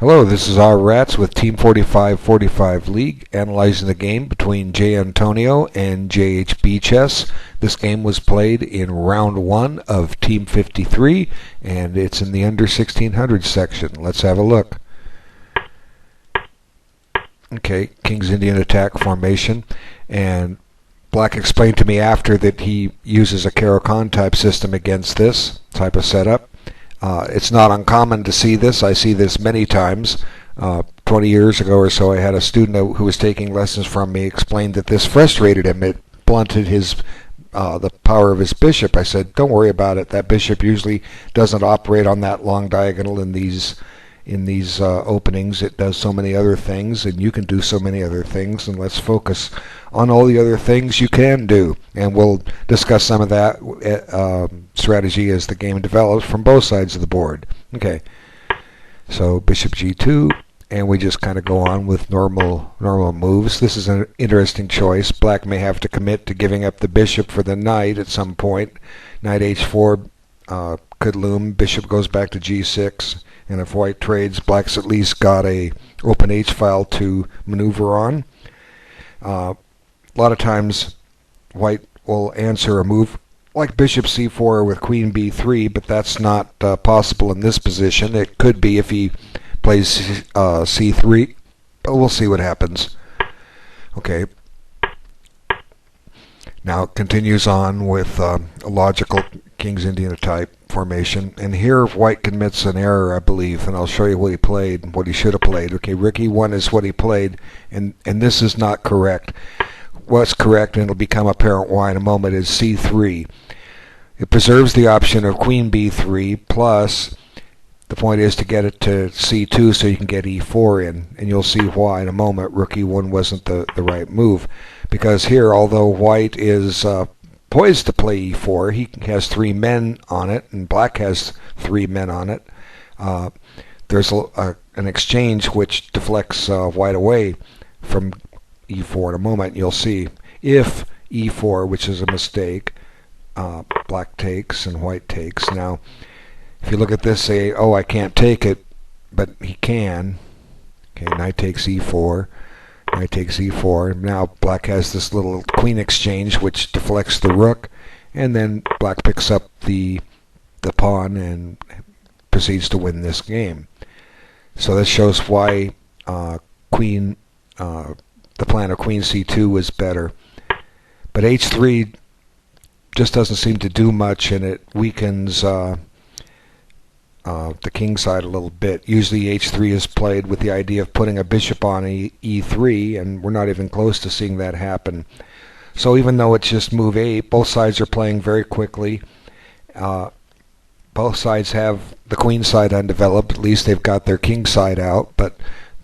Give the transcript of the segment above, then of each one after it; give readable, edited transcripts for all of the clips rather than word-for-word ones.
Hello, this is R Rats with Team 4545 League, analyzing the game between J. Antonio and JHB Chess. This game was played in round 1 of Team 53, and it's in the under 1600 section. Let's have a look. Okay, King's Indian attack formation, and Black explained to me after that he uses a Caro-Kann type system against this type of setup. It's not uncommon to see this. I see this many times. 20 years ago or so, I had a student who was taking lessons from me explained that this frustrated him. It blunted the power of his bishop. I said, don't worry about it. That bishop usually doesn't operate on that long diagonal in these openings. It does so many other things, and you can do so many other things, and let's focus on all the other things you can do. And we'll discuss some of that strategy as the game develops from both sides of the board. Okay, so bishop g2, and we just kind of go on with normal moves. This is an interesting choice. Black may have to commit to giving up the bishop for the knight at some point. Knight h4 could loom. Bishop goes back to g6. And if white trades, Black's at least got a open h-file to maneuver on. A lot of times, white will answer a move like bishop c4 with queen b3, but that's not possible in this position. It could be if he plays c3, but we'll see what happens. Okay. Now it continues on with a logical King's Indian type formation, and here white commits an error, I believe, and I'll show you what he played, what he should have played. Okay, Rook e1 is what he played, and this is not correct. What's correct, and it'll become apparent why in a moment, is c3. It preserves the option of queen b3, plus the point is to get it to c2 so you can get e4 in, and you'll see why in a moment. Rook e1 wasn't the right move, because here, although white is poised to play e4, he has 3 men on it, and Black has 3 men on it. There's an exchange which deflects white away from e4 in a moment. You'll see if e4, which is a mistake, Black takes and white takes. Now, if you look at this, say, oh, I can't take it, but he can. Okay, knight takes e4. Knight takes e4. Now Black has this little queen exchange which deflects the rook, and then Black picks up the pawn and proceeds to win this game. So this shows why the plan of queen c2 was better. But h3 just doesn't seem to do much, and it weakens the king side a little bit. Usually h3 is played with the idea of putting a bishop on e3, and we're not even close to seeing that happen. So even though it's just move 8, both sides are playing very quickly. Both sides have the queen side undeveloped. At least they've got their king side out, but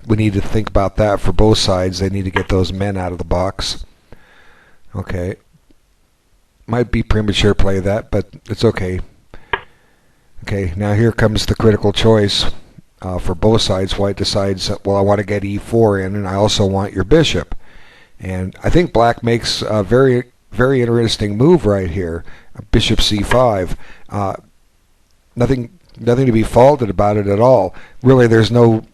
we need to think about that for both sides. They need to get those men out of the box. Okay. Might be premature play that, but it's okay. Okay, now here comes the critical choice for both sides. White decides, well, I want to get e4 in, and I also want your bishop. And I think Black makes a very, very interesting move right here. Bishop c5. Nothing to be faulted about it at all. Really, there's no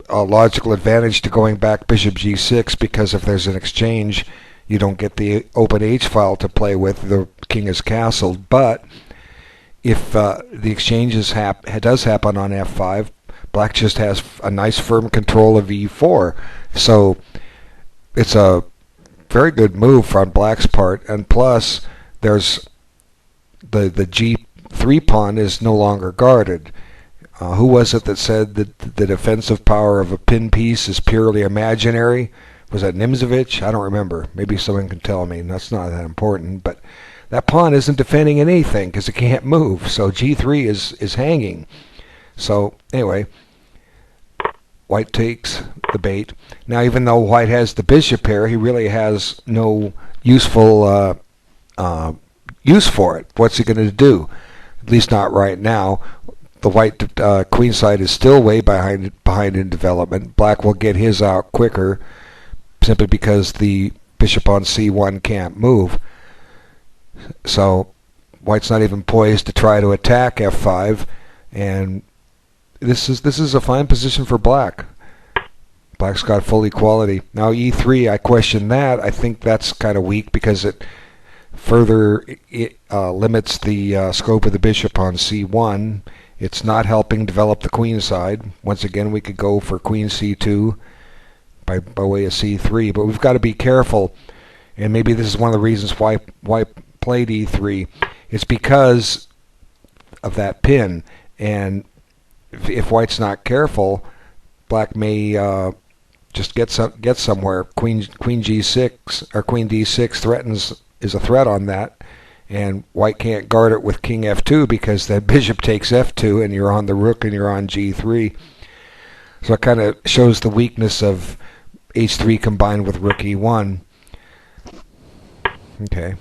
logical advantage to going back bishop g6, because if there's an exchange, you don't get the open h-file to play with. The king is castled. But if the exchange does happen on f5, Black just has a nice firm control of e4. So it's a very good move on Black's part. And plus, there's the g3 pawn is no longer guarded. Who was it that said that the defensive power of a pin piece is purely imaginary? Was that Nimzovich? I don't remember. Maybe someone can tell me. That's not that important. But that pawn isn't defending anything because it can't move. So g3 is hanging. So anyway, white takes the bait. Now, even though white has the bishop pair, he really has no useful use for it. What's he going to do? At least not right now. The white queen side is still way behind in development. Black will get his out quicker, simply because the bishop on c1 can't move. So white's not even poised to try to attack f5, and this is a fine position for black. Black's got full equality. Now e3, I question that. I think that's kind of weak because it further limits the scope of the bishop on c1. It's not helping develop the queen side. Once again, we could go for queen c2 by way of c3, but we've got to be careful. And maybe this is one of the reasons why White played e3. It's because of that pin. And if White's not careful, Black may just get somewhere. Queen g6 or queen d6 is a threat on that, and White can't guard it with king f2 because that bishop takes f2 and you're on the rook and you're on g3. So it kind of shows the weakness of h3 combined with rook e1. Okay.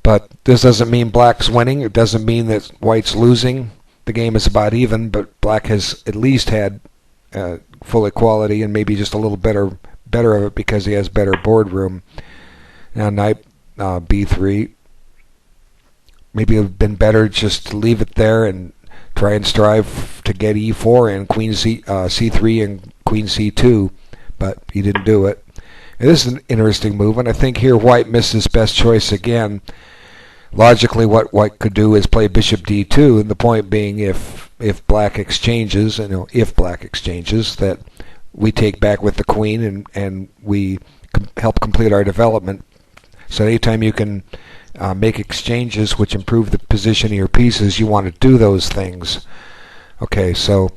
But this doesn't mean Black's winning. It doesn't mean that White's losing. The game is about even, but Black has at least had full equality and maybe just a little better of it because he has better board room. Now knight b3. Maybe it would have been better just to leave it there and try and strive to get e4 and queen c3 and queen c2, but he didn't do it. And this is an interesting move, and I think here White missed his best choice again. Logically, what White could do is play bishop d2, and the point being, if Black exchanges, if Black exchanges, that we take back with the queen and we help complete our development. So anytime you can make exchanges which improve the position of your pieces, you want to do those things. Okay, so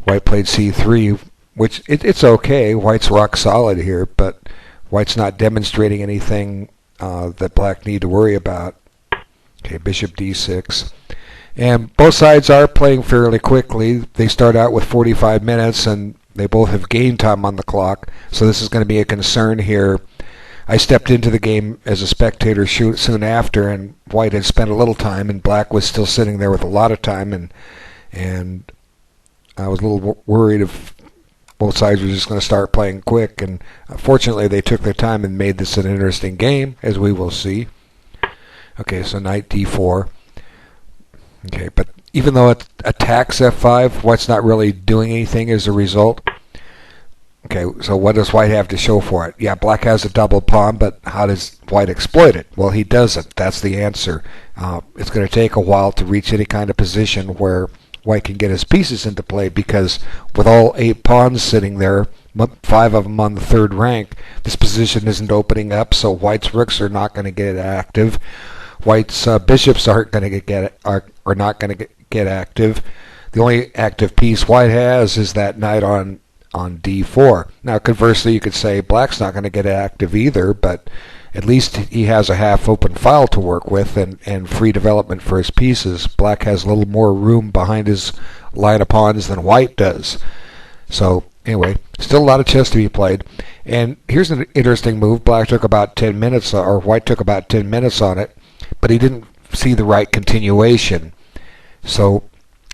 White played c3, which it's okay. White's rock solid here, but White's not demonstrating anything that Black need to worry about. Okay, bishop d6. And both sides are playing fairly quickly. They start out with 45 minutes, and they both have game time on the clock. So this is going to be a concern here. I stepped into the game as a spectator soon after, and White had spent a little time, and Black was still sitting there with a lot of time, and I was a little worried if both sides were just going to start playing quick. And fortunately, they took their time and made this an interesting game, as we will see. Okay, so knight d4. Okay, but even though it attacks f5, White's not really doing anything as a result. Okay, so what does White have to show for it? Yeah, Black has a double pawn, but how does White exploit it? Well, he doesn't. That's the answer. It's going to take a while to reach any kind of position where White can get his pieces into play, because with all 8 pawns sitting there, 5 of them on the 3rd rank, this position isn't opening up, so White's rooks are not going to get active. White's bishops are not going to get active. The only active piece White has is that knight on d4. Now, conversely, you could say Black's not going to get active either, but at least he has a half-open file to work with and free development for his pieces. Black has a little more room behind his line of pawns than White does. So, anyway, still a lot of chess to be played. And here's an interesting move. Black took about 10 minutes, or White took about 10 minutes on it, but he didn't see the right continuation. So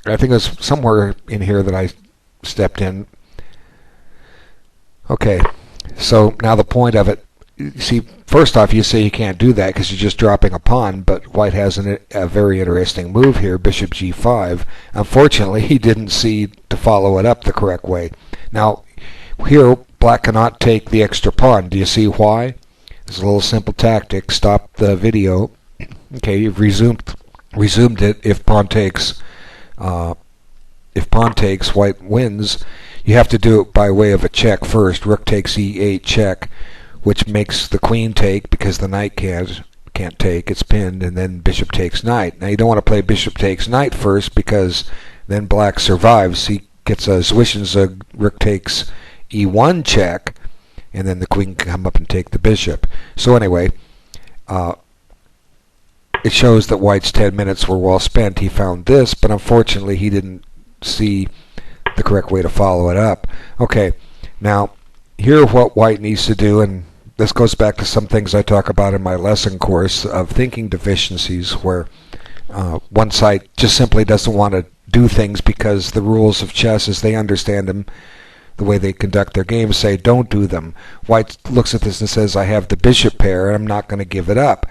I think it was somewhere in here that I stepped in. Okay, so now the point of it, you see, first off, you say you can't do that because you're just dropping a pawn, but White has a very interesting move here, bishop g5. Unfortunately, he didn't see to follow it up the correct way. Now, here, Black cannot take the extra pawn. Do you see why? It's a little simple tactic. Stop the video. Okay, you've resumed it. If pawn takes, White wins. You have to do it by way of a check first. Rook takes e8 check, which makes the queen take because the knight can't take. It's pinned, and then bishop takes knight. Now you don't want to play bishop takes knight first because then Black survives. He gets a Zwischenzug. Rook takes e1 check, and then the queen can come up and take the bishop. So anyway, it shows that White's 10 minutes were well spent. He found this, but unfortunately he didn't see the correct way to follow it up. Okay, now here what White needs to do, and this goes back to some things I talk about in my lesson course of thinking deficiencies, where one side just simply doesn't want to do things because the rules of chess as they understand them, the way they conduct their games, say don't do them. White looks at this and says, I have the bishop pair and I'm not going to give it up.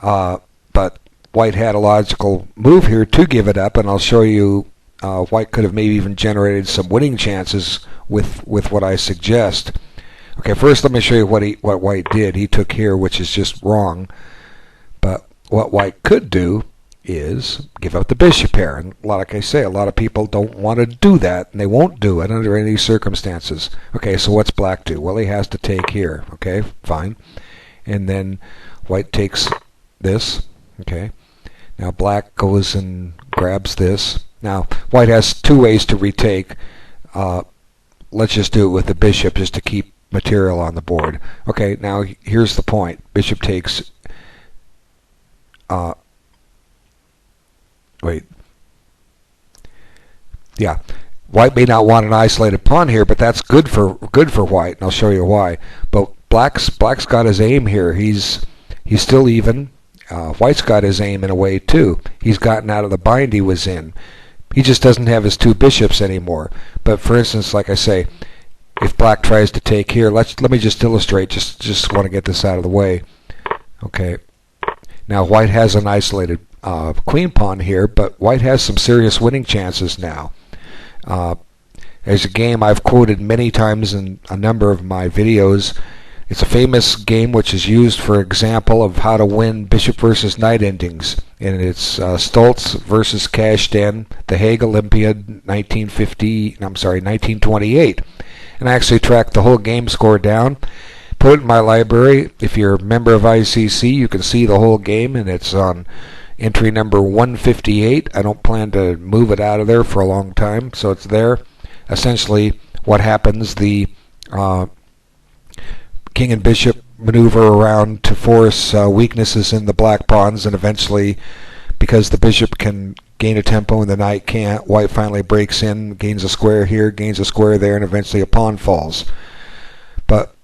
But White had a logical move here to give it up, and I'll show you White could have maybe even generated some winning chances with what I suggest. Okay, first let me show you what White did. He took here, which is just wrong. But what White could do is give up the bishop pair. And like I say, a lot of people don't want to do that, and they won't do it under any circumstances. Okay, so what's Black do? Well, he has to take here. Okay, fine. And then White takes this. Okay. Now Black goes and grabs this. Now White has two ways to retake. Let's just do it with the bishop just to keep material on the board. Okay, now here's the point. Bishop takes... wait. Yeah. White may not want an isolated pawn here, but that's good for White, and I'll show you why. But Black's got his aim here. He's still even. White's got his aim in a way too. He's gotten out of the bind he was in. He just doesn't have his two bishops anymore. But for instance, like I say, if Black tries to take here, let me just illustrate. Just want to get this out of the way. Okay. Now White has an isolated queen pawn here, but White has some serious winning chances now. There's a game I've quoted many times in a number of my videos. It's a famous game which is used for example of how to win bishop versus knight endings. And it's Stoltz versus Kashtan, The Hague Olympiad 1928. And I actually tracked the whole game score down, put it in my library. If you're a member of ICC, you can see the whole game, and it's on entry number 158. I don't plan to move it out of there for a long time, so it's there. Essentially, what happens, the king and bishop maneuver around to force weaknesses in the black pawns, and eventually, because the bishop can gain a tempo and the knight can't, White finally breaks in, gains a square here, gains a square there, and eventually a pawn falls. But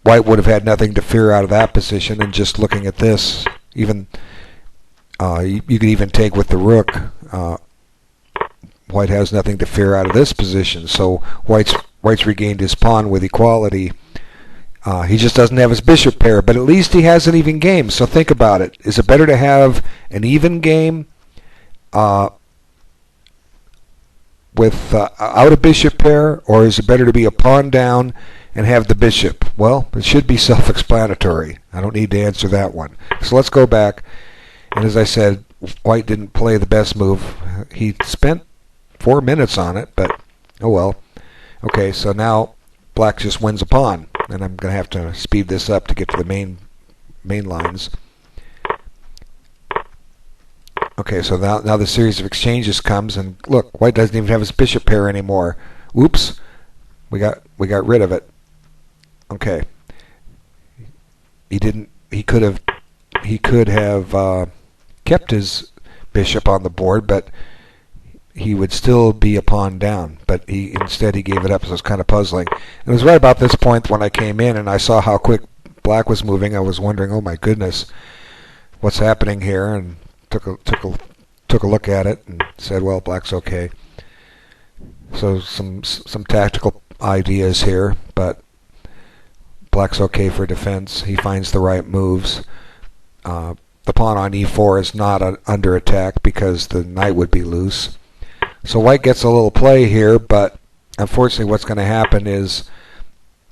White would have had nothing to fear out of that position, and just looking at this, even you could even take with the rook. White has nothing to fear out of this position, so White's regained his pawn with equality. He just doesn't have his bishop pair, but at least he has an even game. So think about it. Is it better to have an even game with out a bishop pair, or is it better to be a pawn down and have the bishop? Well, it should be self-explanatory. I don't need to answer that one. So let's go back. And as I said, White didn't play the best move. He spent 4 minutes on it, but oh well. Okay, so now Black just wins a pawn, and I'm going to have to speed this up to get to the main lines. Okay, so now the series of exchanges comes, and look, White doesn't even have his bishop pair anymore. Oops, we got rid of it. Okay, he could have kept his bishop on the board, but he would still be a pawn down, but instead he gave it up, so it's kind of puzzling. It was right about this point when I came in and I saw how quick Black was moving. I was wondering, oh my goodness, what's happening here? And took a look at it and said, well, Black's okay. So some tactical ideas here, but Black's okay for defense. He finds the right moves. The pawn on e4 is not under attack because the knight would be loose. So White gets a little play here, but unfortunately what's going to happen is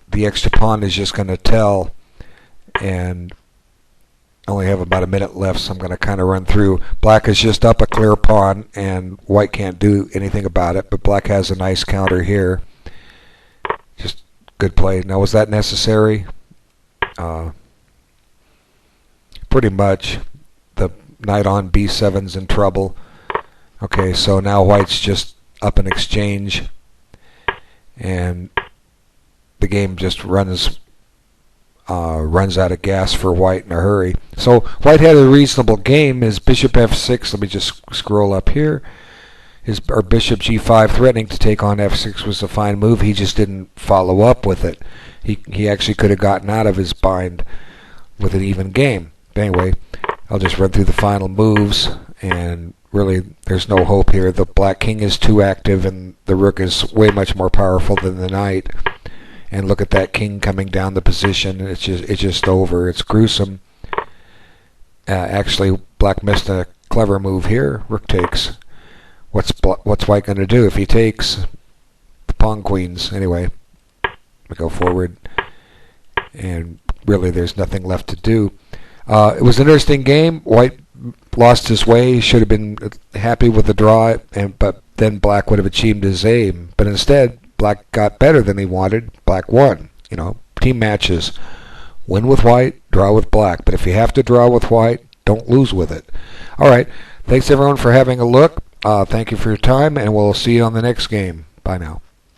the extra pawn is just going to tell, and I only have about a minute left, so I'm going to kind of run through. Black is just up a clear pawn, and White can't do anything about it, but Black has a nice counter here. Just good play. Now, was that necessary? Pretty much. The knight on b7's in trouble. Okay, so now White's just up an exchange, and the game just runs out of gas for White in a hurry. So White had a reasonable game. His bishop f6, let me just scroll up here. Our bishop g5 threatening to take on f6 was a fine move. He just didn't follow up with it. He actually could have gotten out of his bind with an even game. But anyway, I'll just run through the final moves, and really there's no hope here. The black king is too active, and the rook is way much more powerful than the knight. And look at that king coming down the position. It's just over. It's gruesome. Actually, Black missed a clever move here. Rook takes. what's white going to do if he takes the pawn queens? Anyway, we go forward, and really there's nothing left to do. It was an interesting game. White lost his way. He should have been happy with the draw, but then black would have achieved his aim. But instead, black got better than he wanted. Black won. Team matches. Win with white, draw with black. But if you have to draw with white, don't lose with it. All right. Thanks, everyone, for having a look. Thank you for your time, and we'll see you on the next game. Bye now.